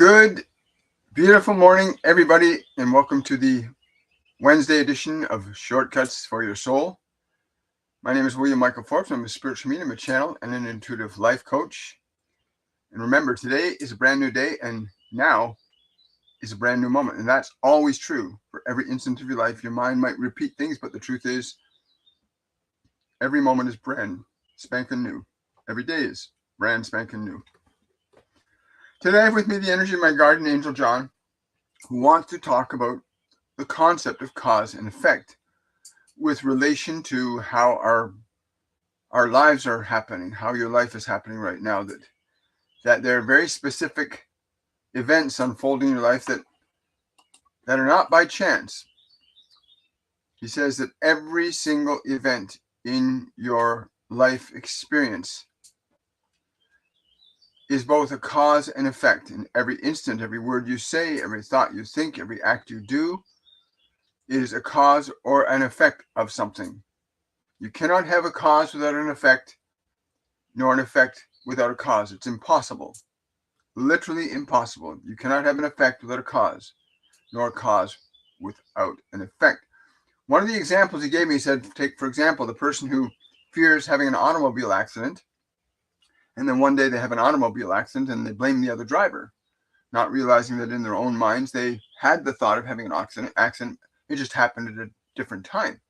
Good, beautiful morning, everybody, and welcome to the Wednesday edition of Shortcuts for Your Soul. My name is William Michael Forbes. I'm a spiritual medium, a channel, and an intuitive life coach. And remember, today is a brand new day, and now is a brand new moment. And that's always true for every instant of your life. Your mind might repeat things, but the truth is, every moment is brand spanking new. Every day is brand spanking new. Today I have with me the energy of my guardian angel, John, who wants to talk about the concept of cause and effect with relation to how our lives are happening, how your life is happening right now, that there are very specific events unfolding in your life that are not by chance. He says that every single event in your life experience is both a cause and effect. In every instant, every word you say, every thought you think, every act you do is a cause or an effect of something. You cannot have a cause without an effect, nor an effect without a cause. It's impossible. Literally impossible. You cannot have an effect without a cause, nor a cause without an effect. One of the examples he gave me, he said, take, for example, the person who fears having an automobile accident, and then one day they have an automobile accident and they blame the other driver, not realizing that in their own minds they had the thought of having an accident. It just happened at a different time.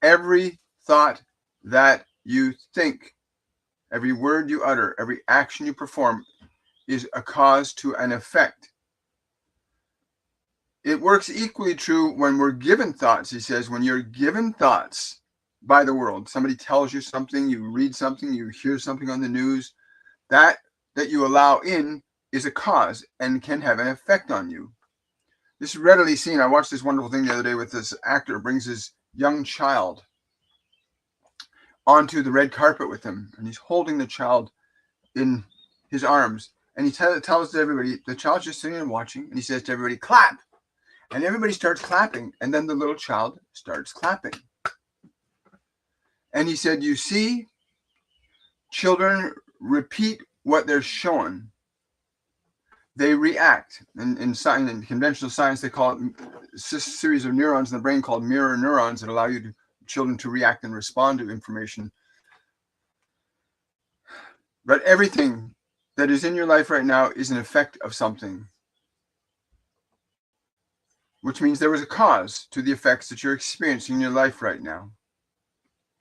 Every thought that you think, every word you utter, every action you perform is a cause to an effect. It works equally true when we're given thoughts. He says, when you're given thoughts by the world, somebody tells you something, you read something, you hear something on the news, that you allow in is a cause and can have an effect on you. This is readily seen. I watched this wonderful thing the other day with this actor who brings his young child onto the red carpet with him, and he's holding the child in his arms, and he tells everybody, the child's just sitting and watching, and he says to everybody, clap. And everybody starts clapping, and then the little child starts clapping. And he said, you see, children repeat what they're shown. They react. In conventional science, they call it a series of neurons in the brain called mirror neurons that allow children to react and respond to information. But everything that is in your life right now is an effect of something, which means there was a cause to the effects that you're experiencing in your life right now.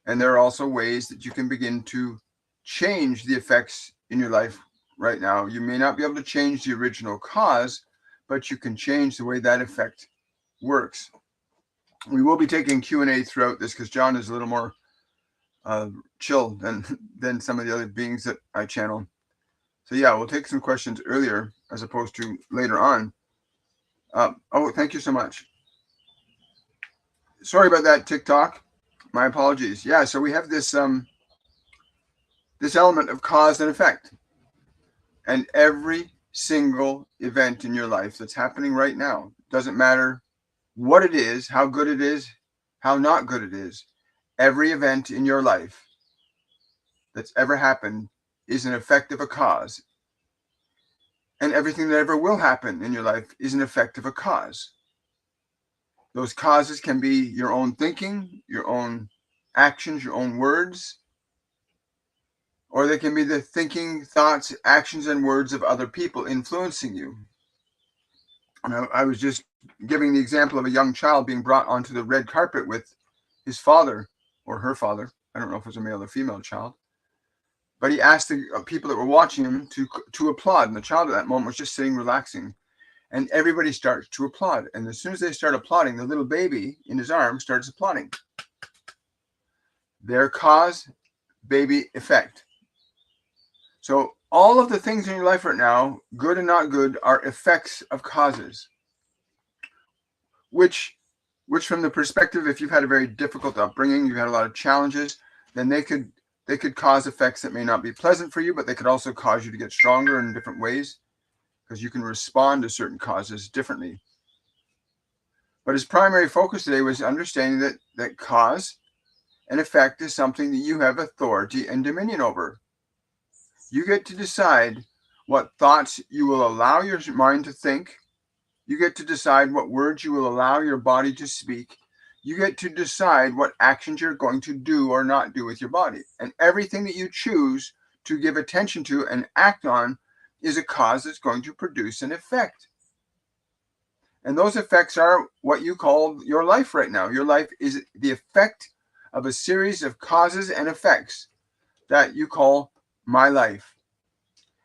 And there are also ways that you can begin to change the effects in your life right now. You may not be able to change the original cause, but you can change the way that effect works. We will be taking Q&A throughout this because John is a little more chill than some of the other beings that I channel. So yeah, we'll take some questions earlier as opposed to later on. Oh, thank you so much. Sorry about that, TikTok. My apologies. Yeah, so we have this this element of cause and effect. And every single event in your life that's happening right now, doesn't matter what it is, how good it is, how not good it is, every event in your life that's ever happened is an effect of a cause. And everything that ever will happen in your life is an effect of a cause. Those causes can be your own thinking, your own actions, your own words, or they can be the thinking, thoughts, actions, and words of other people influencing you. I was just giving the example of a young child being brought onto the red carpet with his father or her father. I don't know if it was a male or female child. But he asked the people that were watching him to applaud. And the child at that moment was just sitting relaxing. And everybody starts to applaud. And as soon as they start applauding, the little baby in his arms starts applauding. Their cause, baby, effect. So all of the things in your life right now, good and not good, are effects of causes. Which from the perspective, if you've had a very difficult upbringing, you've had a lot of challenges, then they could cause effects that may not be pleasant for you, but they could also cause you to get stronger in different ways because you can respond to certain causes differently. But his primary focus today was understanding that cause and effect is something that you have authority and dominion over. You get to decide what thoughts you will allow your mind to think. You get to decide what words you will allow your body to speak. You get to decide what actions you're going to do or not do with your body. And everything that you choose to give attention to and act on is a cause that's going to produce an effect. And those effects are what you call your life right now. Your life is the effect of a series of causes and effects that you call my life.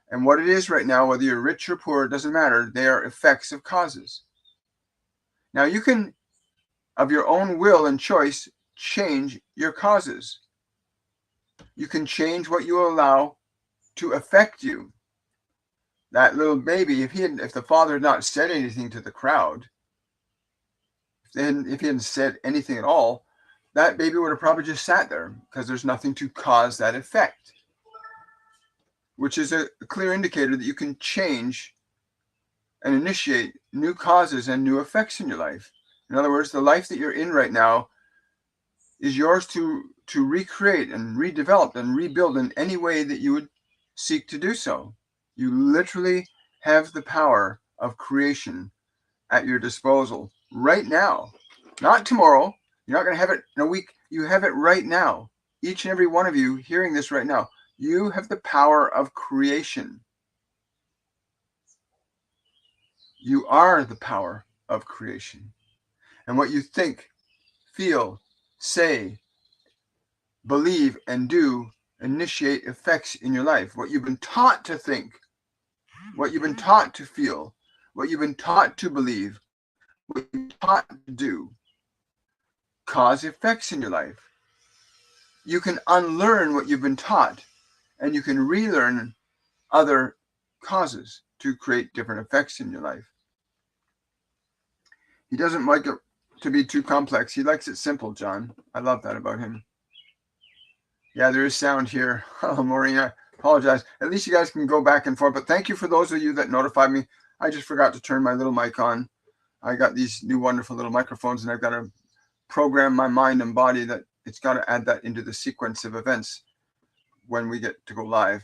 And what it is right now, whether you're rich or poor, it doesn't matter. They are effects of causes. Now you can, of your own will and choice, change your causes. You can change what you allow to affect you. That little baby, if the father had not said anything to the crowd, if he hadn't said anything at all, that baby would have probably just sat there because there's nothing to cause that effect, which is a clear indicator that you can change and initiate new causes and new effects in your life. In other words, the life that you're in right now is yours to recreate and redevelop and rebuild in any way that you would seek to do so. You literally have the power of creation at your disposal right now, not tomorrow. You're not going to have it in a week. You have it right now. Each and every one of you hearing this right now, you have the power of creation. You are the power of creation. And what you think, feel, say, believe, and do initiate effects in your life. What you've been taught to think, what you've been taught to feel, what you've been taught to believe, what you've been taught to do, cause effects in your life. You can unlearn what you've been taught, and you can relearn other causes to create different effects in your life. He doesn't like it to be too complex. He likes it simple, John. I love that about him. Yeah, there is sound here. Oh, Maureen, I apologize. At least you guys can go back and forth. But thank you for those of you that notified me. I just forgot to turn my little mic on. I got these new wonderful little microphones, and I've got to program my mind and body that it's got to add that into the sequence of events when we get to go live.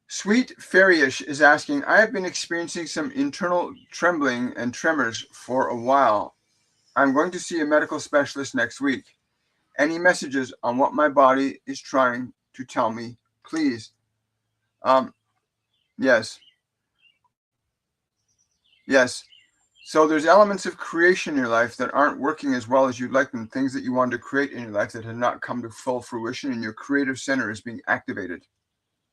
Sweet Fairyish is asking, I have been experiencing some internal trembling and tremors for a while. I'm going to see a medical specialist next week. Any messages on what my body is trying to tell me, please? Yes. So there's elements of creation in your life that aren't working as well as you'd like them, things that you wanted to create in your life that have not come to full fruition, and your creative center is being activated.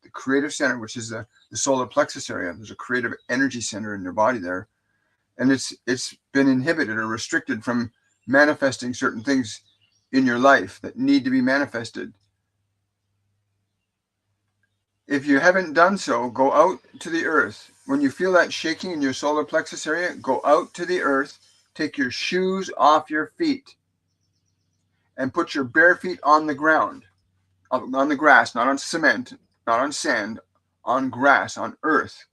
The creative center, which is the solar plexus area, there's a creative energy center in your body there, and it's been inhibited or restricted from manifesting certain things in your life that need to be manifested. If you haven't done so, go out to the earth. When you feel that shaking in your solar plexus area, go out to the earth, take your shoes off your feet, and put your bare feet on the ground, on the grass, not on cement, not on sand, on grass, on earth.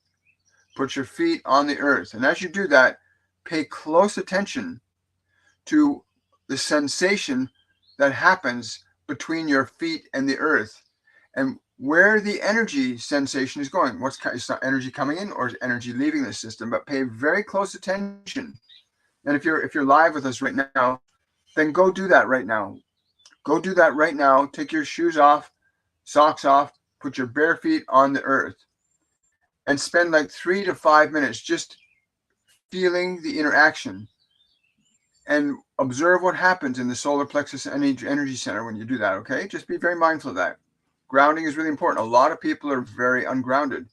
Put your feet on the earth. And as you do that, pay close attention to the sensation that happens between your feet and the earth, and where the energy sensation is going. Is energy coming in, or is energy leaving the system? But pay very close attention. And if you're live with us right now, then go do that right now. Go do that right now. Take your shoes off, socks off, put your bare feet on the earth, and spend like 3 to 5 minutes just feeling the interaction, and observe what happens in the solar plexus energy center when you do that. Okay, just be very mindful of that. Grounding is really important. A lot of people are very ungrounded.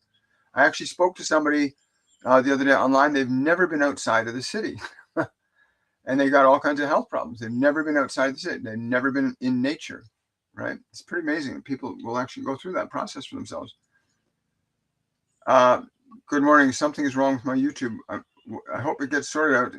I actually spoke to somebody the other day online. They've never been outside of the city and they got all kinds of health problems. They've never been outside the city. They've never been in nature, right? It's pretty amazing that people will actually go through that process for themselves. Good morning. Something is wrong with my YouTube. I hope it gets sorted out.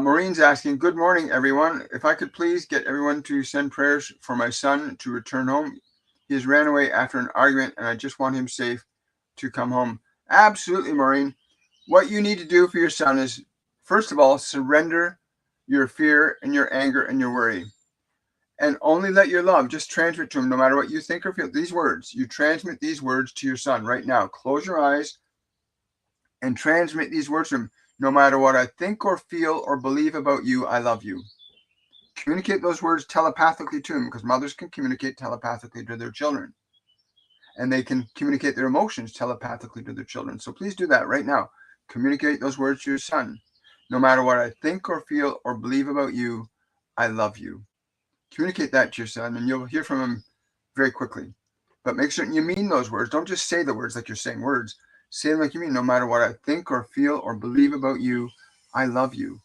Maureen's asking, good morning, everyone. If I could please get everyone to send prayers for my son to return home. He has ran away after an argument, and I just want him safe to come home. Absolutely, Maureen. What you need to do for your son is, first of all, surrender your fear and your anger and your worry. And only let your love just transmit to him, no matter what you think or feel. These words, you transmit these words to your son right now. Close your eyes and transmit these words to him. No matter what I think or feel or believe about you, I love you. Communicate those words telepathically to him, because mothers can communicate telepathically to their children. And they can communicate their emotions telepathically to their children. So please do that right now. Communicate those words to your son. No matter what I think or feel or believe about you, I love you. Communicate that to your son, and you'll hear from him very quickly. But make certain you mean those words. Don't just say the words like you're saying words. Say them like you mean. No matter what I think or feel or believe about you, I love you.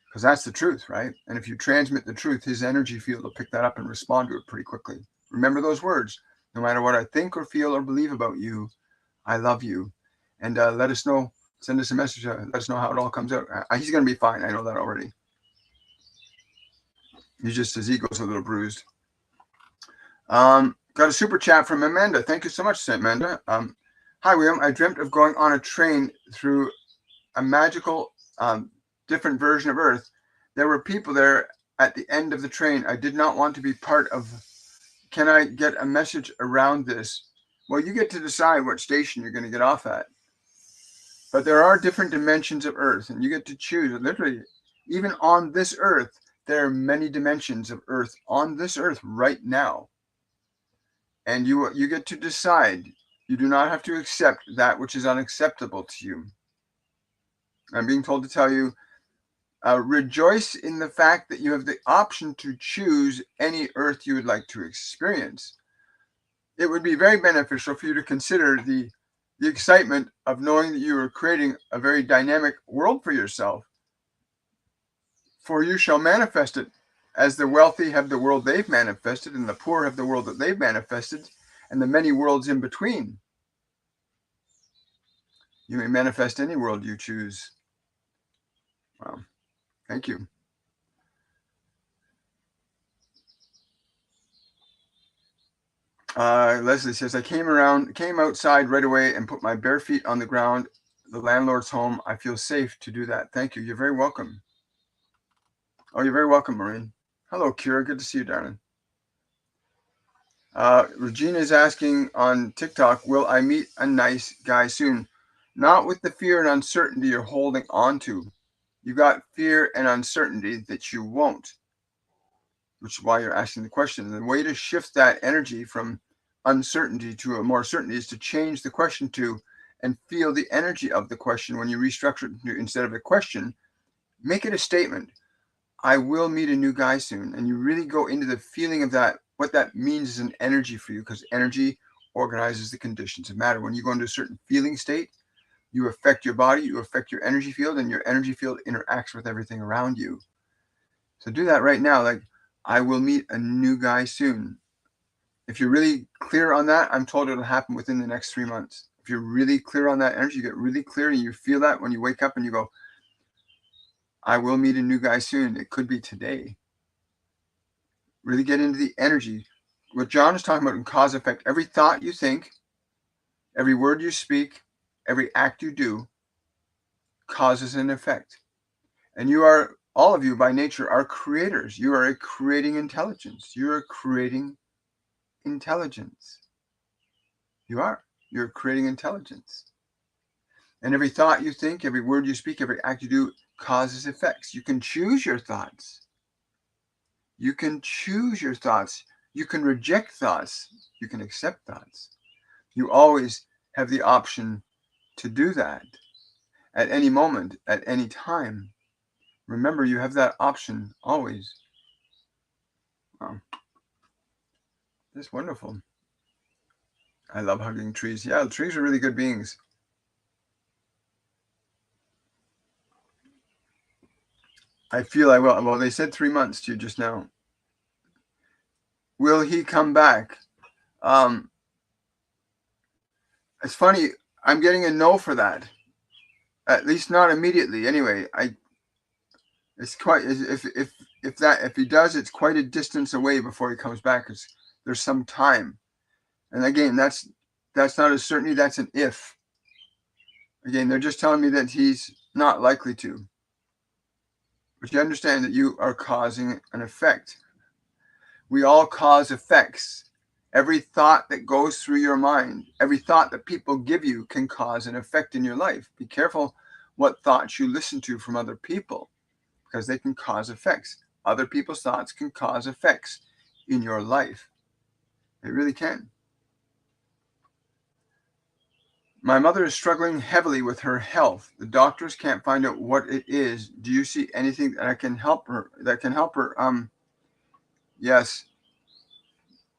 Because that's the truth, right? And if you transmit the truth, his energy field will pick that up and respond to it pretty quickly. Remember those words. No matter what I think or feel or believe about you, I love you. And let us know. Send us a message. Let us know how it all comes out. He's going to be fine. I know that already. He's just, his ego's a little bruised. Got a super chat from Amanda. Thank you so much, Amanda. Hi, William. I dreamt of going on a train through a magical, different version of Earth. There were people there at the end of the train. I did not want to be part of. Can I get a message around this? Well, you get to decide what station you're going to get off at. But there are different dimensions of Earth, and you get to choose. Literally, even on this Earth, there are many dimensions of Earth on this Earth right now. And you get to decide. You do not have to accept that which is unacceptable to you. I'm being told to tell you, rejoice in the fact that you have the option to choose any Earth you would like to experience. It would be very beneficial for you to consider the excitement of knowing that you are creating a very dynamic world for yourself. For you shall manifest it, as the wealthy have the world they've manifested, and the poor have the world that they've manifested, and the many worlds in between. You may manifest any world you choose. Wow. Thank you. Leslie says, I came outside right away and put my bare feet on the ground. The landlord's home. I feel safe to do that. Thank you. You're very welcome. Oh, you're very welcome, Maureen. Hello, Kira. Good to see you, darling. Regina is asking on TikTok, will I meet a nice guy soon? Not with the fear and uncertainty you're holding on to. You got fear and uncertainty that you won't, which is why you're asking the question. And the way to shift that energy from uncertainty to a more certainty is to change the question to and feel the energy of the question. When you restructure it instead of a question, make it a statement. I will meet a new guy soon. And you really go into the feeling of that, what that means is an energy for you, because energy organizes the conditions of matter. When you go into a certain feeling state, you affect your body, you affect your energy field, and your energy field interacts with everything around you. So do that right now. Like, I will meet a new guy soon. If you're really clear on that, I'm told it'll happen within the next 3 months. If you're really clear on that energy, you get really clear and you feel that when you wake up and you go, I will meet a new guy soon. It could be today. Really get into the energy. What John is talking about in cause effect, every thought you think, every word you speak, every act you do causes an effect. And you are, all of you by nature, are creators. You are a creating intelligence. You're creating intelligence. You are. You're creating intelligence. And every thought you think, every word you speak, every act you do causes effects. You can choose your thoughts. You can choose your thoughts. You can reject thoughts. You can accept thoughts. You always have the option to do that at any moment, at any time. Remember, you have that option always. Wow. That's wonderful. I love hugging trees. Yeah, the trees are really good beings. I feel I will. Well, they said 3 months to you just now. Will he come back? It's funny. I'm getting a no for that. At least not immediately. Anyway, it's quite, if he does, it's quite a distance away before he comes back. There's some time. And again, that's not a certainty. That's an if. Again, they're just telling me that he's not likely to. But you understand that you are causing an effect. We all cause effects. Every thought that goes through your mind, every thought that people give you can cause an effect in your life. Be careful what thoughts you listen to from other people, because they can cause effects. Other people's thoughts can cause effects in your life. They really can. My mother is struggling heavily with her health. The doctors can't find out what it is. Do you see anything that can help her? Yes.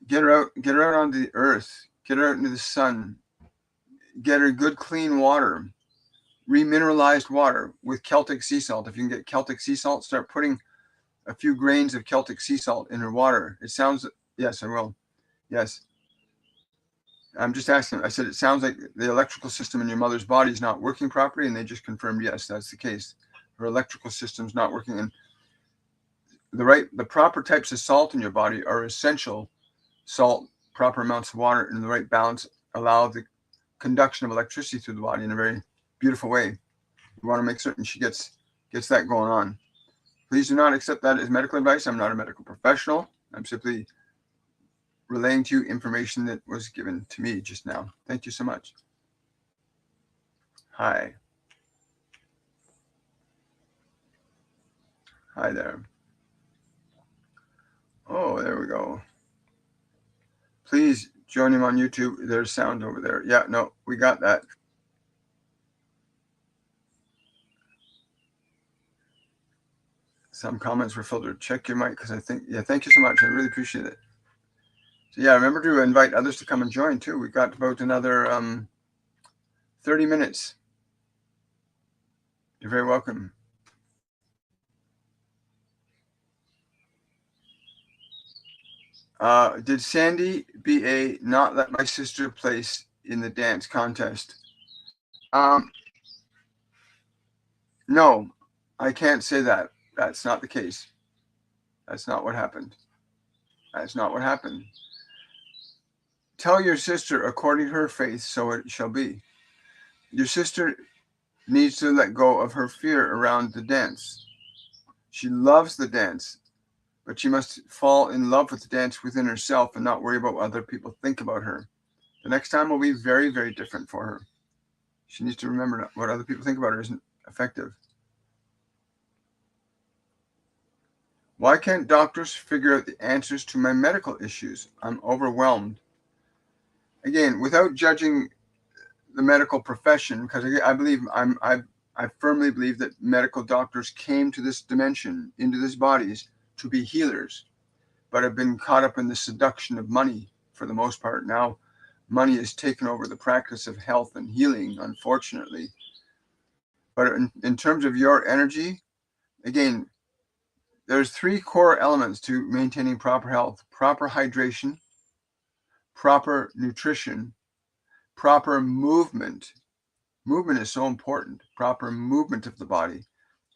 Get her out onto the earth. Get her out into the sun. Get her good clean water, remineralized water with Celtic sea salt. If you can get Celtic sea salt, start putting a few grains of Celtic sea salt in her water. It sounds, yes, I will. Yes. I'm just asking. I said, it sounds like the electrical system in your mother's body is not working properly, and they just confirmed, yes, that's the case. Her electrical system's not working, and the proper types of salt in your body are essential salt, proper amounts of water in the right balance allow the conduction of electricity through the body in a very beautiful way. You want to make certain she gets that going on. Please do not accept that as medical advice. I'm not a medical professional. I'm simply relaying to you information that was given to me just now. Thank you so much. Hi. Hi there. Oh, there we go. Please join him on YouTube. There's sound over there. Yeah, no, we got that. Some comments were filtered. Check your mic, because I think, yeah, thank you so much. I really appreciate it. So yeah, remember to invite others to come and join too. We've got about another 30 minutes. You're very welcome. Did Sandy B.A. not let my sister place in the dance contest? No, I can't say that. That's not the case. That's not what happened. That's not what happened. Tell your sister, according to her faith, so it shall be. Your sister needs to let go of her fear around the dance. She loves the dance, but she must fall in love with the dance within herself and not worry about what other people think about her. The next time will be very, very different for her. She needs to remember what other people think about her isn't effective. Why can't doctors figure out the answers to my medical issues? I'm overwhelmed. Again, without judging the medical profession, because I firmly believe that medical doctors came to this dimension, into these bodies, to be healers, but have been caught up in the seduction of money for the most part. Now, money has taken over the practice of health and healing, unfortunately. But in terms of your energy, again, there's 3 core elements to maintaining proper health: proper hydration, proper nutrition, proper movement. Movement is so important. Proper movement of the body.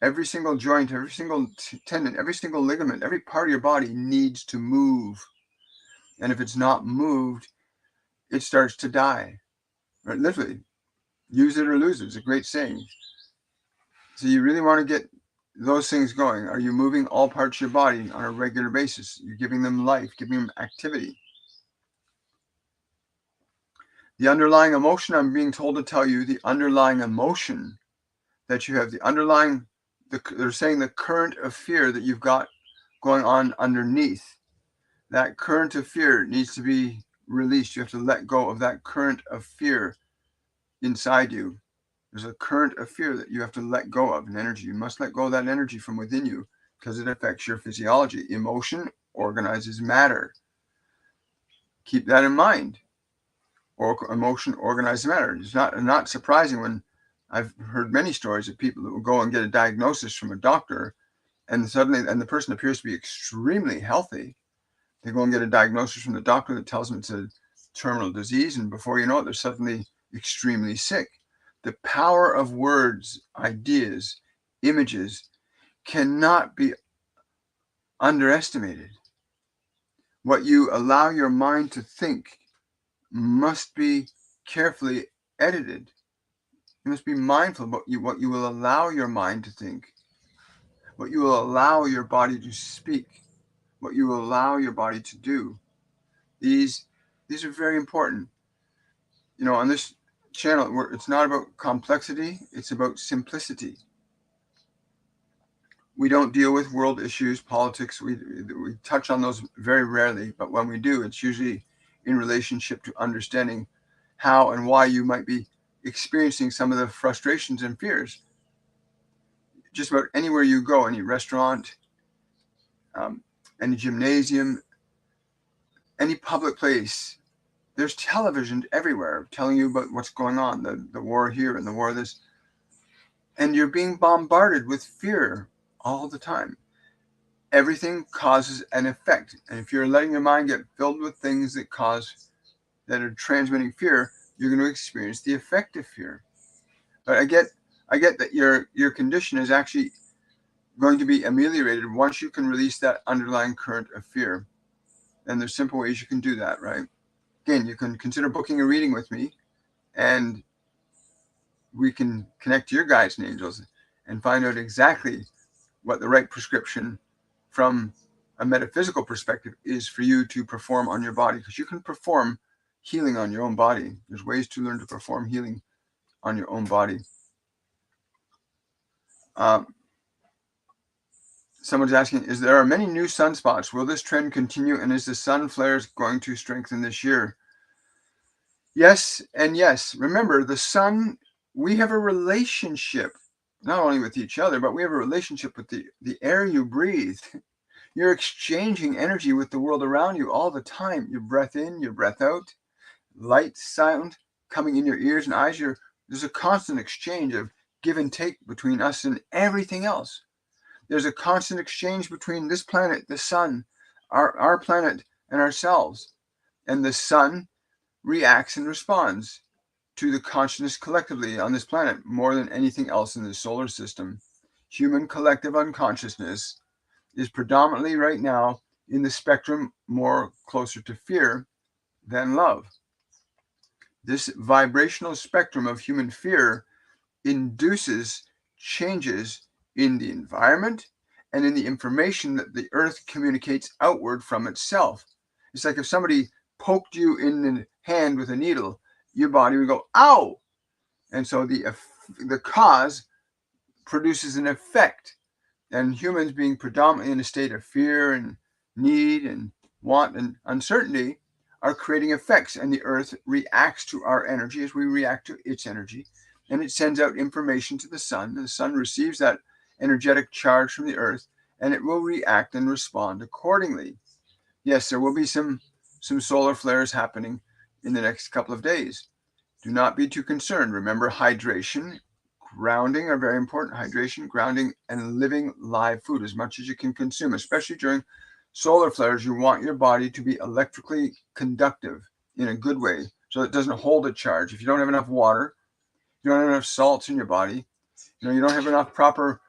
Every single joint, every single tendon, every single ligament, every part of your body needs to move. And if it's not moved, it starts to die. Right? Literally, use it or lose it. It's a great saying. So you really want to get those things going. Are you moving all parts of your body on a regular basis? You're giving them life, giving them activity. The underlying emotion, I'm being told to tell you, the underlying emotion that you have, they're saying the current of fear that you've got going on underneath, that current of fear needs to be released. You have to let go of that current of fear inside you. There's a current of fear that you have to let go of, an energy. You must let go of that energy from within you, because it affects your physiology. Emotion organizes matter. Keep that in mind. Or emotion organizes matter. It's not surprising when I've heard many stories of people that will go and get a diagnosis from a doctor, and the person appears to be extremely healthy. They go and get a diagnosis from the doctor that tells them it's a terminal disease, and before you know it, they're suddenly extremely sick. The power of words, ideas, images cannot be underestimated. What you allow your mind to think must be carefully edited. You must be mindful about what you will allow your mind to think, what you will allow your body to speak. what you allow your body to do. These are very important. On this channel, it's not about complexity, it's about simplicity. We don't deal with world issues, politics. We touch on those very rarely, but when we do, it's usually in relationship to understanding how and why you might be experiencing some of the frustrations and fears. Just about anywhere you go, any restaurant, any gymnasium, any public place, there's television everywhere telling you about what's going on, the war here and the war this. And you're being bombarded with fear all the time. Everything causes an effect. And if you're letting your mind get filled with things that are transmitting fear, you're going to experience the effect of fear. But I get that your condition is actually going to be ameliorated once you can release that underlying current of fear. And there's simple ways you can do that, right? Again, you can consider booking a reading with me, and we can connect to your guides and angels and find out exactly what the right prescription from a metaphysical perspective is for you to perform on your body, because you can perform healing on your own body. There's ways to learn to perform healing on your own body. Someone's asking, there are many new sunspots. Will this trend continue, and is the sun flares going to strengthen this year? Yes and yes. Remember, the sun, we have a relationship, not only with each other, but we have a relationship with the air you breathe. You're exchanging energy with the world around you all the time. Your breath in, your breath out, light, sound coming in your ears and eyes. There's a constant exchange of give and take between us and everything else. There's a constant exchange between this planet, the sun, our planet, and ourselves. And the sun reacts and responds to the consciousness collectively on this planet more than anything else in the solar system. Human collective unconsciousness is predominantly right now in the spectrum more closer to fear than love. This vibrational spectrum of human fear induces changes in the environment and in the information that the earth communicates outward from itself. It's like if somebody poked you in the hand with a needle, your body would go, ow! And so the cause produces an effect. And humans, being predominantly in a state of fear and need and want and uncertainty, are creating effects. And the earth reacts to our energy as we react to its energy. And it sends out information to the sun. The sun receives that energetic charge from the earth, and it will react and respond accordingly. Yes, there will be some solar flares happening in the next couple of days. Do not be too concerned. Remember, hydration, grounding are very important. Hydration, grounding, and living live food as much as you can consume, especially during solar flares. You want your body to be electrically conductive in a good way so it doesn't hold a charge. If you don't have enough water, you don't have enough salts in your body, you don't have enough proper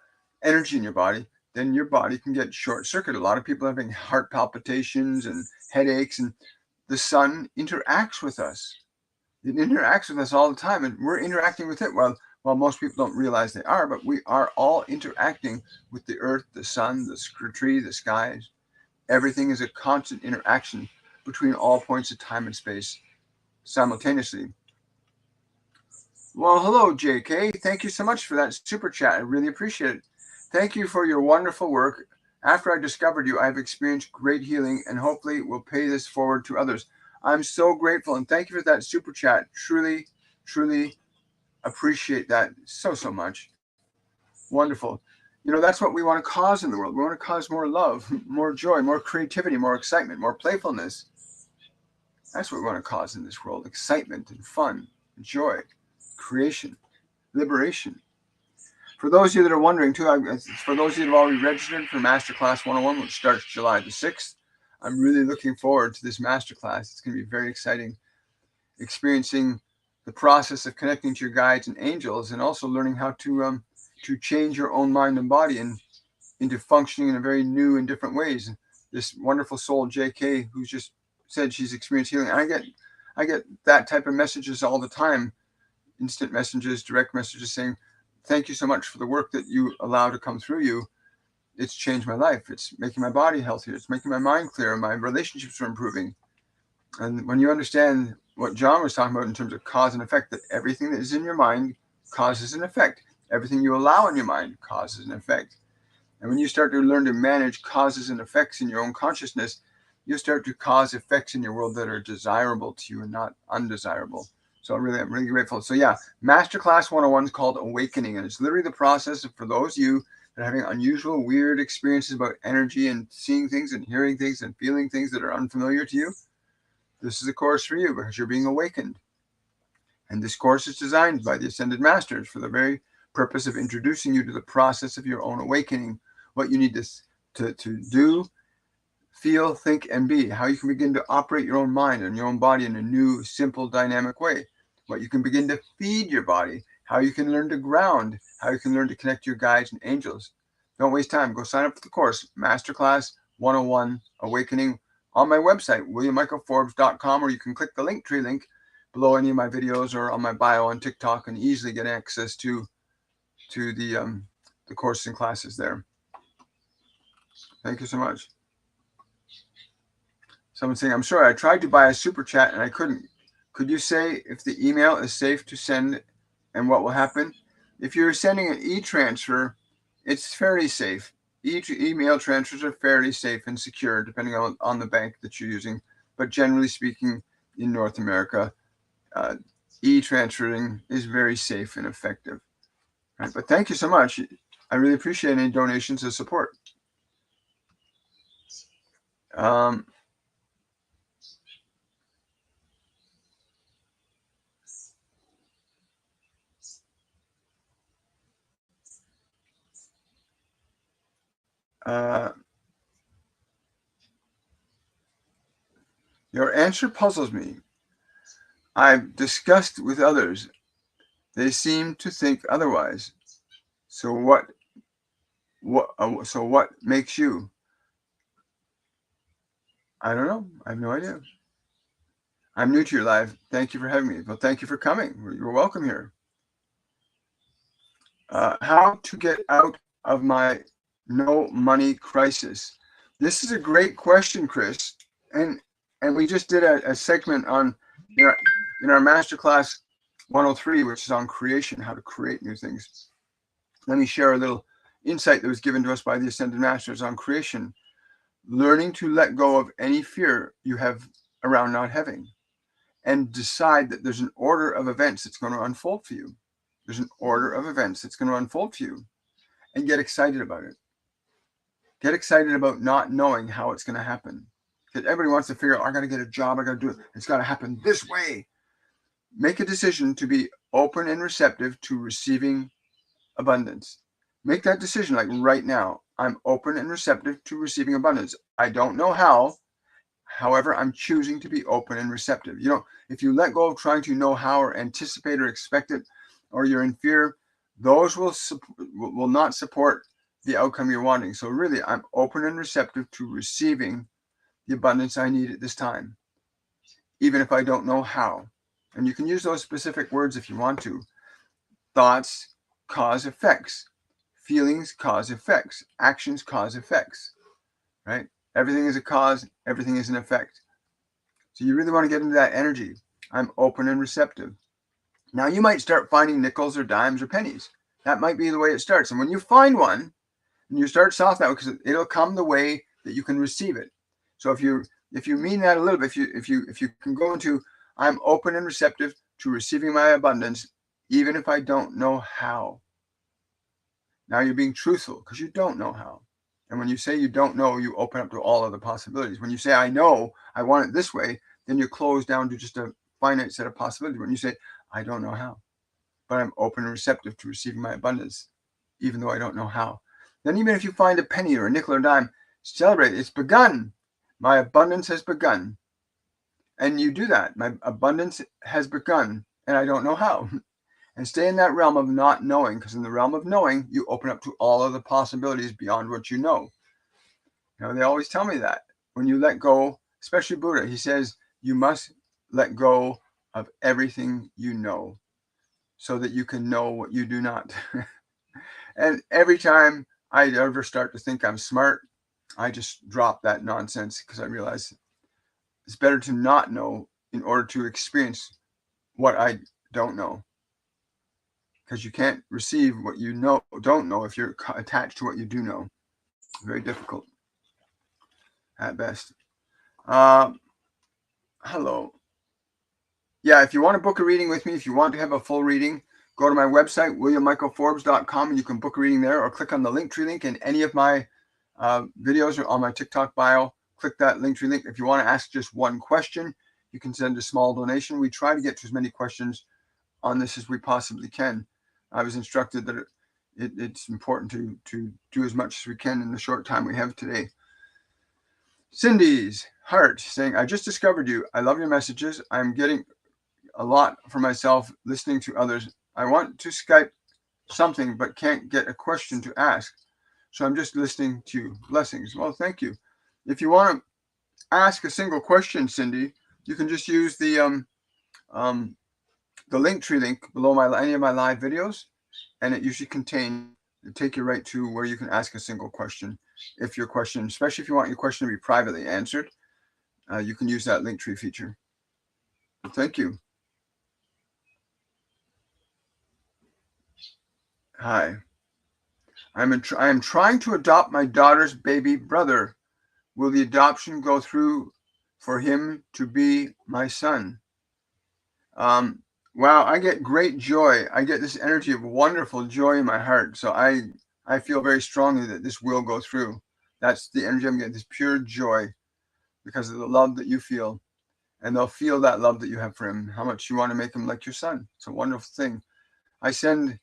energy in your body, then your body can get short-circuited. A lot of people are having heart palpitations and headaches, and the sun interacts with us. It interacts with us all the time, and we're interacting with it. Well, most people don't realize they are, but we are all interacting with the earth, the sun, the tree, the skies. Everything is a constant interaction between all points of time and space simultaneously. Well, hello, JK. Thank you so much for that super chat. I really appreciate it. Thank you for your wonderful work. After I discovered you, I've experienced great healing, and hopefully will pay this forward to others. I'm so grateful, and thank you for that super chat. Truly, truly appreciate that so much. Wonderful. That's what we want to cause in the world. We want to cause more love, more joy, more creativity, more excitement, more playfulness. That's what we want to cause in this world: excitement and fun, joy, creation, liberation. For those of you that are wondering too, for those of you that have already registered for Masterclass 101, which starts July the 6th, I'm really looking forward to this masterclass. It's going to be very exciting, experiencing the process of connecting to your guides and angels, and also learning how to change your own mind and body and into functioning in a very new and different ways. This wonderful soul, JK, who's just said she's experienced healing. I get that type of messages all the time, instant messages, direct messages saying, thank you so much for the work that you allow to come through you. it's changed my life. It's making my body healthier. It's making my mind clearer. My relationships are improving. And when you understand what John was talking about in terms of cause and effect, that everything that is in your mind causes an effect. Everything you allow in your mind causes an effect. And when you start to learn to manage causes and effects in your own consciousness, you start to cause effects in your world that are desirable to you and not undesirable. So I'm really grateful. So yeah, Masterclass 101 is called Awakening. And it's literally the process for those of you that are having unusual, weird experiences about energy and seeing things and hearing things and feeling things that are unfamiliar to you. This is a course for you because you're being awakened. And this course is designed by the Ascended Masters for the very purpose of introducing you to the process of your own awakening, what you need to do, feel, think, and be, how you can begin to operate your own mind and your own body in a new, simple, dynamic way, what you can begin to feed your body, how you can learn to ground, how you can learn to connect to your guides and angels. Don't waste time. Go sign up for the course, Masterclass 101 Awakening, on my website, williammichaelforbes.com, or you can click the Linktree link below any of my videos or on my bio on TikTok and easily get access to the courses and classes there. Thank you so much. Someone saying, I'm sorry, I tried to buy a super chat and I couldn't. Could you say if the email is safe to send and what will happen? If you're sending an e-transfer, it's fairly safe. Email transfers are fairly safe and secure depending on the bank that you're using. But generally speaking, in North America, e-transferring is very safe and effective. Right? But thank you so much. I really appreciate any donations of support. Your answer puzzles me. I've discussed with others. They seem to think otherwise. So what makes you? I don't know. I have no idea. I'm new to your life. Thank you for having me. Well, thank you for coming. You're welcome here. How to get out of my no money crisis? This is a great question, Chris. And we just did a segment on in our masterclass 103, which is on creation, how to create new things. Let me share a little insight that was given to us by the Ascended Masters on creation. Learning to let go of any fear you have around not having, and decide that there's an order of events that's going to unfold for you. There's an order of events that's going to unfold for you, and get excited about it. Get excited about not knowing how it's going to happen. Because everybody wants to figure out, I got to get a job, I got to do it. It's got to happen this way. Make a decision to be open and receptive to receiving abundance. Make that decision like right now. I'm open and receptive to receiving abundance. I don't know how. However, I'm choosing to be open and receptive. You know, if you let go of trying to know how or anticipate or expect it, or you're in fear, those will not support the outcome you're wanting. So really, I'm open and receptive to receiving the abundance I need at this time, even if I don't know how. And you can use those specific words if you want to. Thoughts cause effects. Feelings cause effects. Actions cause effects. Right? Everything is a cause. Everything is an effect. So you really want to get into that energy. I'm open and receptive. Now you might start finding nickels or dimes or pennies. That might be the way it starts. And when you find one, and you start soft now, because it'll come the way that you can receive it. So if you mean that a little bit, if you can go into, I'm open and receptive to receiving my abundance, even if I don't know how. Now you're being truthful because you don't know how. And when you say you don't know, you open up to all other possibilities. When you say, I know, I want it this way, then you're closed down to just a finite set of possibilities. When you say, I don't know how, but I'm open and receptive to receiving my abundance, even though I don't know how. Then even if you find a penny or a nickel or a dime, celebrate. It's begun. My abundance has begun. And you do that. My abundance has begun, and I don't know how. And stay in that realm of not knowing, because in the realm of knowing, you open up to all other possibilities beyond what you know. You know, they always tell me that. When you let go, especially Buddha, he says, you must let go of everything you know so that you can know what you do not. And every time I ever start to think I'm smart, I just drop that nonsense because I realize it's better to not know in order to experience what I don't know. Because you can't receive what you don't know if you're attached to what you do know. Very difficult at best. Hello. Yeah, if you want to book a reading with me, if you want to have a full reading, go to my website, williammichaelforbes.com, and you can book a reading there, or click on the Linktree link in any of my videos or on my TikTok bio. Click that Linktree link. If you want to ask just one question, you can send a small donation. We try to get to as many questions on this as we possibly can. I was instructed that it's important to do as much as we can in the short time we have today. Cindy's heart saying, I just discovered you. I love your messages. I'm getting a lot for myself listening to others. I want to Skype something but can't get a question to ask. So I'm just listening to you. Blessings. Well, thank you. If you want to ask a single question, Cindy, you can just use the Linktree link below any of my live videos, and it usually take you right to where you can ask a single question. If your question, especially if you want your question to be privately answered, you can use that Linktree feature. Thank you. Hi. I am trying to adopt my daughter's baby brother. Will the adoption go through for him to be my son? Wow, I get great joy. I get this energy of wonderful joy in my heart. So I feel very strongly that this will go through. That's the energy I'm getting, this pure joy because of the love that you feel. And they'll feel that love that you have for him, how much you want to make him like your son. It's a wonderful thing. I send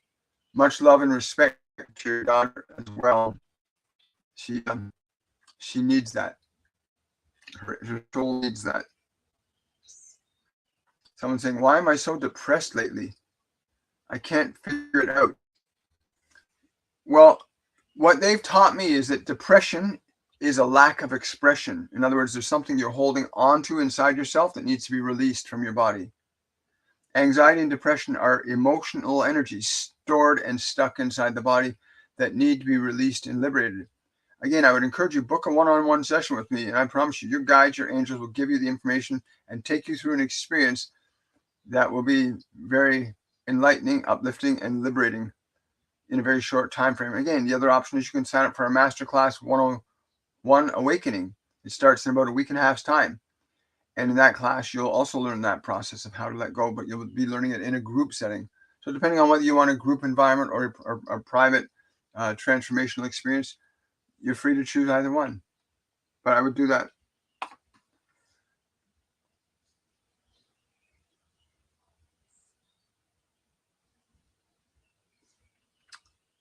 much love and respect to your daughter as well. She needs that. Her soul needs that. Someone saying, why am I so depressed lately? I can't figure it out. Well, what they've taught me is that depression is a lack of expression. In other words, there's something you're holding onto inside yourself that needs to be released from your body. Anxiety and depression are emotional energies stored and stuck inside the body that need to be released and liberated. Again, I would encourage you to book a one-on-one session with me, and I promise you, your guides, your angels will give you the information and take you through an experience that will be very enlightening, uplifting, and liberating in a very short time frame. Again, the other option is you can sign up for a Masterclass 101 Awakening. It starts in about a week and a half's time. And in that class, you'll also learn that process of how to let go, but you'll be learning it in a group setting. So depending on whether you want a group environment or a private transformational experience, you're free to choose either one. But I would do that.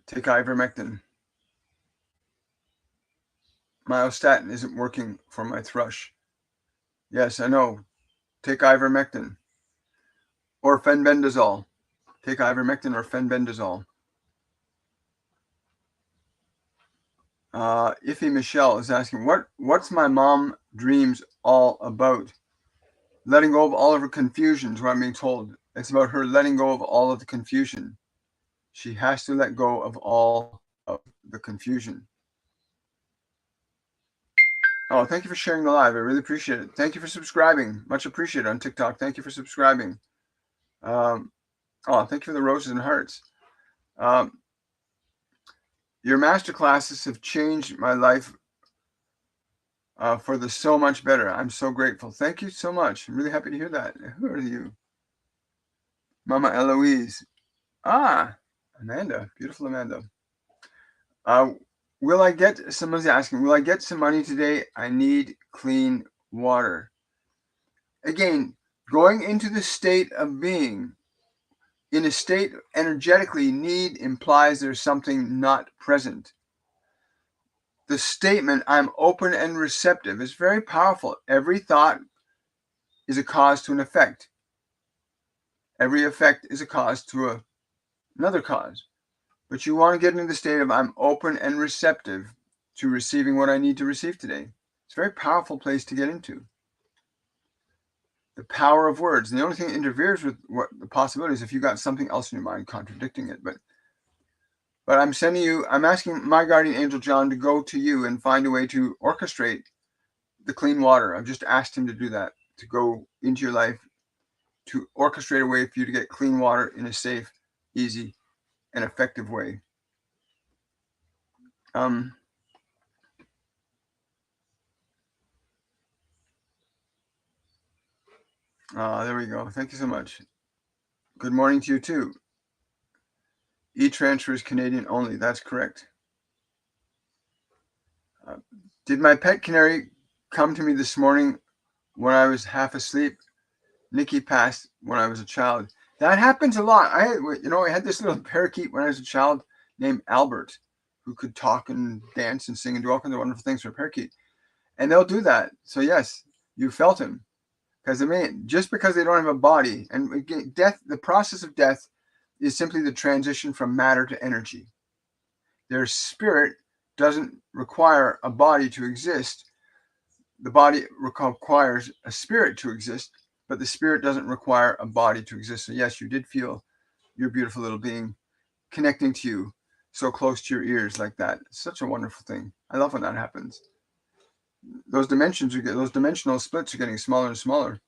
Take ivermectin. Myostatin isn't working for my thrush. Yes, I know. Take ivermectin. Or fenbendazole. Take ivermectin or fenbendazole. Iffy Michelle is asking, what's my mom dreams all about? Letting go of all of her confusions, what I'm being told. It's about her letting go of all of the confusion. She has to let go of all of the confusion. Oh, thank you for sharing the live. I really appreciate it. Thank you for subscribing. Much appreciated on TikTok. Thank you for subscribing. Thank you for the roses and hearts. Your master classes have changed my life for the so much better. I'm so grateful. Thank you so much. I'm really happy to hear that. Who are you? Mama Eloise. Amanda. Beautiful Amanda. Someone's asking, will I get some money today? I need clean water. Again, going into the state of being, in a state energetically, need implies there's something not present. The statement, I'm open and receptive, is very powerful. Every thought is a cause to an effect. Every effect is a cause to another cause. But you want to get into the state of I'm open and receptive to receiving what I need to receive today. It's a very powerful place to get into. The power of words. And the only thing that interferes with what the possibilities if you got something else in your mind contradicting it. But But I'm asking my guardian angel John to go to you and find a way to orchestrate the clean water. I've just asked him to do that, to go into your life, to orchestrate a way for you to get clean water in a safe, easy, and effective way. There we go. Thank you so much. Good morning to you too. E-transfer is Canadian only. That's correct. Did my pet canary come to me this morning when I was half asleep? Nikki passed when I was a child. That happens a lot. I had this little parakeet when I was a child named Albert, who could talk and dance and sing and do all kinds of wonderful things for a parakeet. And they'll do that. So yes, you felt him. Because just because they don't have a body, and again, death, the process of death is simply the transition from matter to energy. Their spirit doesn't require a body to exist. The body requires a spirit to exist, but the spirit doesn't require a body to exist. So yes, you did feel your beautiful little being connecting to you so close to your ears like that. It's such a wonderful thing. I love when that happens. Those dimensional splits are getting smaller and smaller.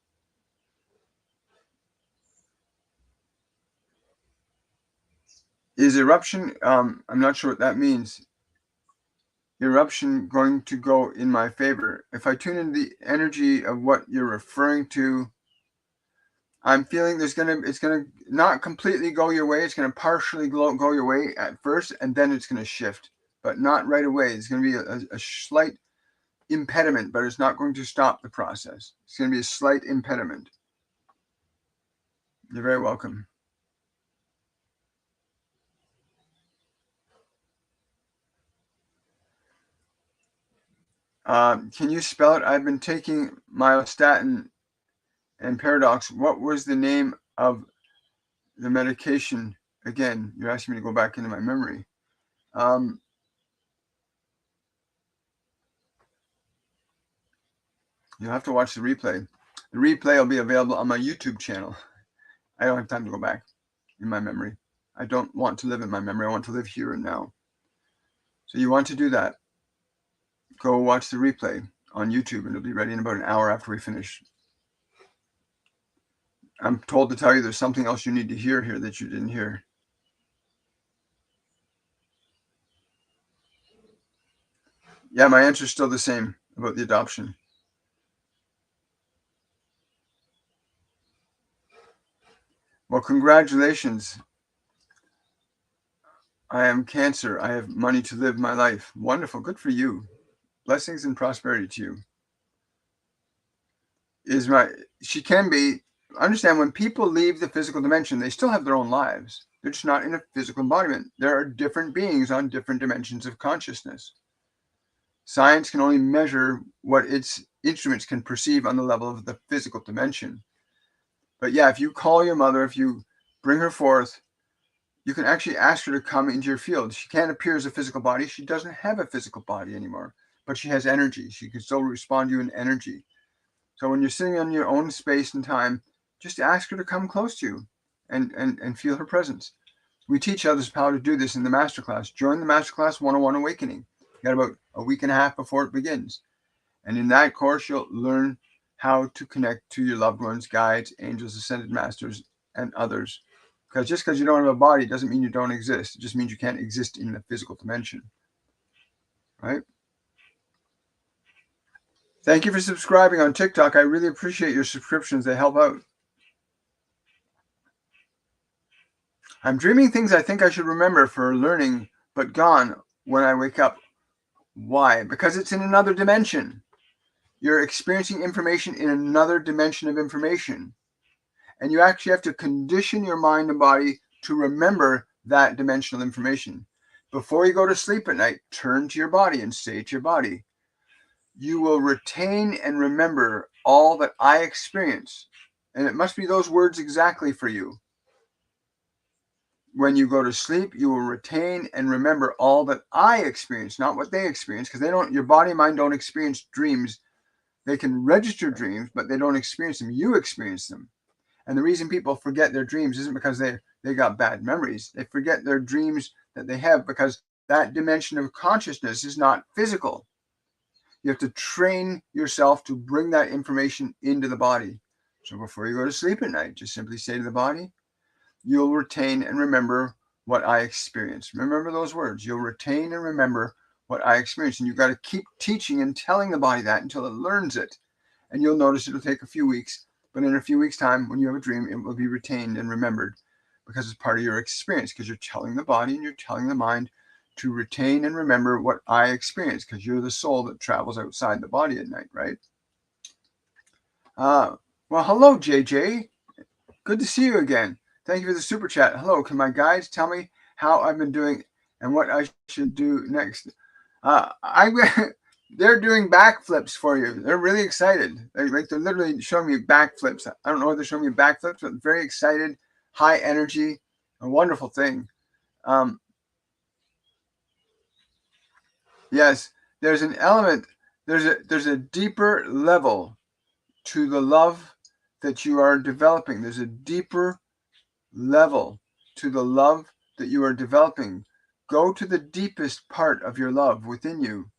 Is eruption, I'm not sure what that means. Eruption going to go in my favor. If I tune into the energy of what you're referring to, I'm feeling it's gonna not completely go your way. It's gonna partially go your way at first, and then it's gonna shift, but not right away. It's gonna be a slight impediment, but it's not going to stop the process. It's gonna be a slight impediment. You're very welcome. Can you spell it? I've been taking myostatin and paradox. What was the name of the medication? Again, you're asking me to go back into my memory. You'll have to watch the replay. The replay will be available on my YouTube channel. I don't have time to go back in my memory. I don't want to live in my memory. I want to live here and now. So you want to do that. Go watch the replay on YouTube, and it'll be ready in about an hour after we finish. I'm told to tell you there's something else you need to hear here that you didn't hear. Yeah, my answer's still the same about the adoption. Well, congratulations. I am Cancer. I have money to live my life. Wonderful. Good for you. Blessings and prosperity to you. She can be. Understand, when people leave the physical dimension, they still have their own lives. They're just not in a physical embodiment. There are different beings on different dimensions of consciousness. Science can only measure what its instruments can perceive on the level of the physical dimension. But yeah, if you call your mother, if you bring her forth, you can actually ask her to come into your field. She can't appear as a physical body. She doesn't have a physical body anymore, but she has energy. She can still respond to you in energy. So when you're sitting on your own space and time, just ask her to come close to you and feel her presence. We teach others how to do this in the masterclass. Join the masterclass 101 Awakening. You got about a week and a half before it begins. And in that course, you'll learn how to connect to your loved ones, guides, angels, ascended masters, and others. Because just because you don't have a body doesn't mean you don't exist. It just means you can't exist in the physical dimension. Right? Thank you for subscribing on TikTok. I really appreciate your subscriptions. They help out. I'm dreaming things I think I should remember for learning, but gone when I wake up. Why? Because it's in another dimension. You're experiencing information in another dimension of information. And you actually have to condition your mind and body to remember that dimensional information. Before you go to sleep at night, turn to your body and say to your body, you will retain and remember all that I experience. And it must be those words exactly for you. When you go to sleep, you will retain and remember all that I experience, not what they experience, because your body and mind don't experience dreams. They can register dreams, but they don't experience them. You experience them. And the reason people forget their dreams isn't because they got bad memories. They forget their dreams that they have, because that dimension of consciousness is not physical. You have to train yourself to bring that information into the body. So before you go to sleep at night, just simply say to the body, you'll retain and remember what I experienced. Remember those words. You'll retain and remember what I experienced. And you've got to keep teaching and telling the body that until it learns it. And you'll notice it'll take a few weeks, but in a few weeks' time, when you have a dream, it will be retained and remembered because it's part of your experience, because you're telling the body and you're telling the mind to retain and remember what I experienced, because you're the soul that travels outside the body at night, right? Well, hello, JJ. Good to see you again. Thank you for the super chat. Hello, can my guides tell me how I've been doing and what I should do next? They're doing backflips for you. They're really excited. They're literally showing me backflips. I don't know if they're showing me backflips, but very excited, high energy, a wonderful thing. Yes, there's an element. There's a deeper level to the love that you are developing. There's a deeper level to the love that you are developing. Go to the deepest part of your love within you.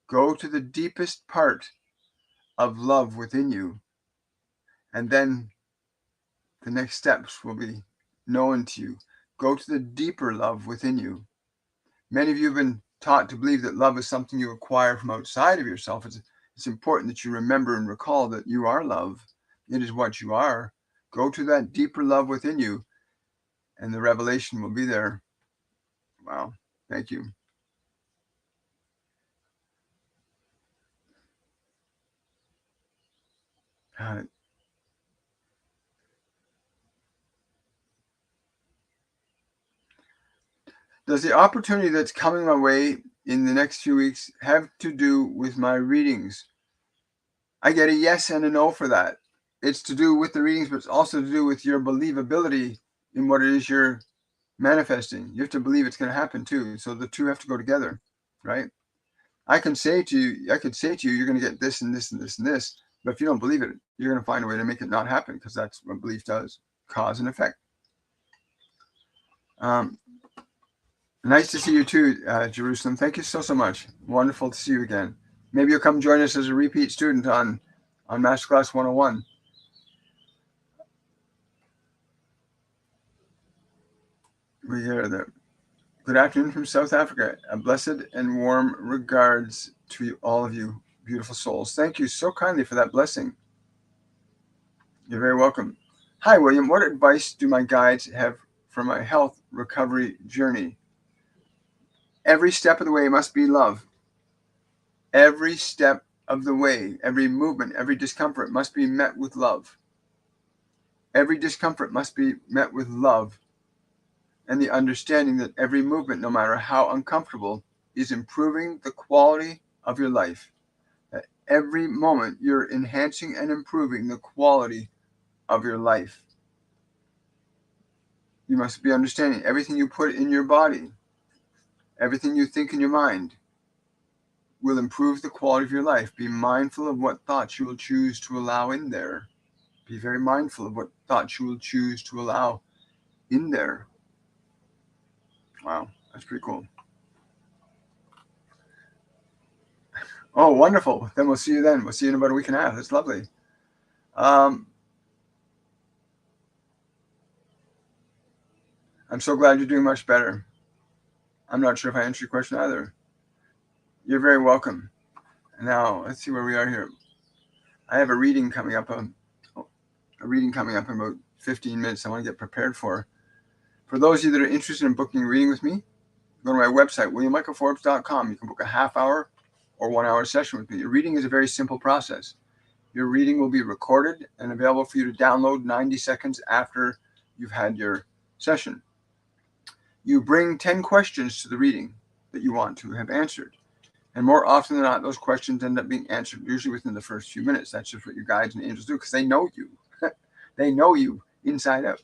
Go to the deepest part of love within you. And then the next steps will be known to you. Go to the deeper love within you. Many of you have been taught to believe that love is something you acquire from outside of yourself. It's important that you remember and recall that you are love. It is what you are. Go to that deeper love within you, and the revelation will be there. Wow. Thank you. Does the opportunity that's coming my way in the next few weeks have to do with my readings? I get a yes and a no for that. It's to do with the readings, but it's also to do with your believability in what it is you're manifesting. You have to believe it's going to happen too. So the two have to go together, right? I could say to you, you're going to get this and this and this and this. But if you don't believe it, you're going to find a way to make it not happen, because that's what belief does, cause and effect. Nice to see you too, Jerusalem. Thank you so much. Wonderful to see you again. Maybe you'll come join us as a repeat student on Masterclass 101. We hear that. Good afternoon from South Africa. A blessed and warm regards to you, all of you, beautiful souls. Thank you so kindly for that blessing. You're very welcome. Hi, William. What advice do my guides have for my health recovery journey? Every step of the way must be love. Every step of the way, every movement, every discomfort must be met with love. Every discomfort must be met with love and the understanding that every movement, no matter how uncomfortable, is improving the quality of your life. At every moment, you're enhancing and improving the quality of your life. You must be understanding everything you put in your body, everything you think in your mind, will improve the quality of your life. Be mindful of what thoughts you will choose to allow in there. Be very mindful of what thoughts you will choose to allow in there. Wow, that's pretty cool. Oh, wonderful. Then we'll see you then. We'll see you in about a week and a half. That's lovely. I'm so glad you're doing much better. I'm not sure if I answered your question either. You're very welcome. Now, let's see where we are here. I have a reading coming up. In about 15 minutes I want to get prepared for. For those of you that are interested in booking a reading with me, go to my website, williammichaelforbes.com. You can book a half-hour or 1-hour session with me. Your reading is a very simple process. Your reading will be recorded and available for you to download 90 seconds after you've had your session. You bring 10 questions to the reading that you want to have answered. And more often than not, those questions end up being answered usually within the first few minutes. That's just what your guides and angels do, because they know you. They know you inside out.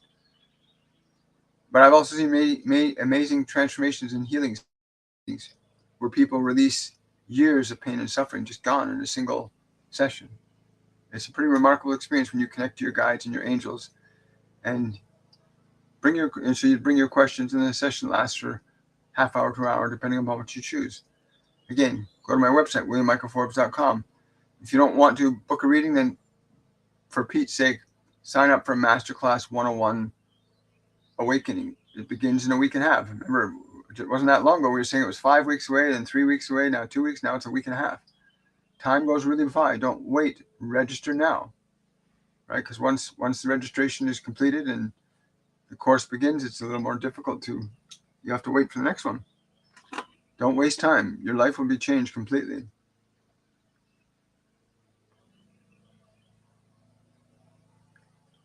But I've also seen made amazing transformations and healings where people release years of pain and suffering just gone in a single session. It's a pretty remarkable experience when you connect to your guides and your angels, and so you bring your questions, and the session lasts for half hour to an hour, depending on what you choose. Again, go to my website, williammichaelforbes.com. If you don't want to book a reading, then for Pete's sake, sign up for Masterclass 101 Awakening. It begins in a week and a half. Remember, it wasn't that long ago. We were saying it was 5 weeks away, then 3 weeks away, now 2 weeks, now it's a week and a half. Time goes really by. Don't wait. Register now, right? Because once the registration is completed and the course begins, it's a little more difficult to, you have to wait for the next one. Don't waste time. Your life will be changed completely.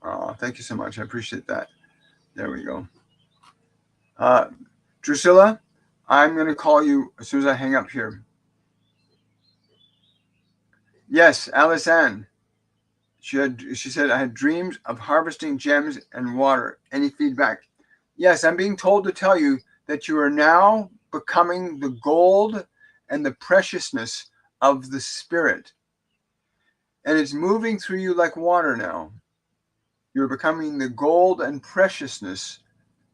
Oh, thank you so much. I appreciate that. There we go. Drusilla, I'm going to call you as soon as I hang up here. Yes, Alice Ann. She said, I had dreams of harvesting gems and water. Any feedback? Yes, I'm being told to tell you that you are now becoming the gold and the preciousness of the spirit. And it's moving through you like water now. You're becoming the gold and preciousness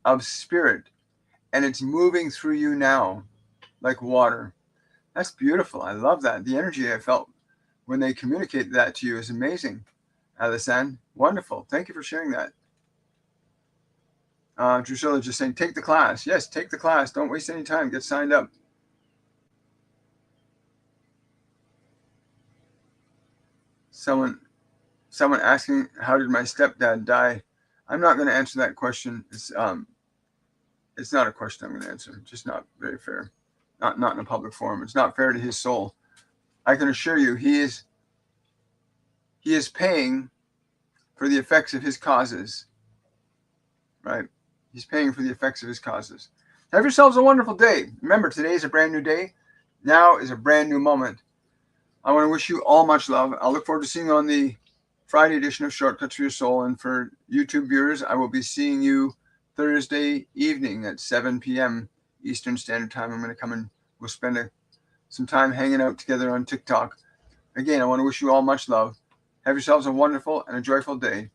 of spirit. And it's moving through you now like water. That's beautiful. I love that. The energy I felt when they communicate that to you is amazing. Alisan, wonderful. Thank you for sharing that. Drusilla just saying, take the class. Yes, take the class. Don't waste any time. Get signed up. Someone asking, how did my stepdad die? I'm not going to answer that question. It's not a question I'm going to answer. Just not very fair. Not in a public forum. It's not fair to his soul. I can assure you, he is paying for the effects of his causes. Right? He's paying for the effects of his causes. Have yourselves a wonderful day. Remember, today is a brand new day. Now is a brand new moment. I want to wish you all much love. I'll look forward to seeing you on the Friday edition of Shortcuts for Your Soul. And for YouTube viewers, I will be seeing you Thursday evening at 7 p.m. Eastern Standard Time. I'm going to come and we'll spend some time hanging out together on TikTok. Again, I want to wish you all much love. Have yourselves a wonderful and a joyful day.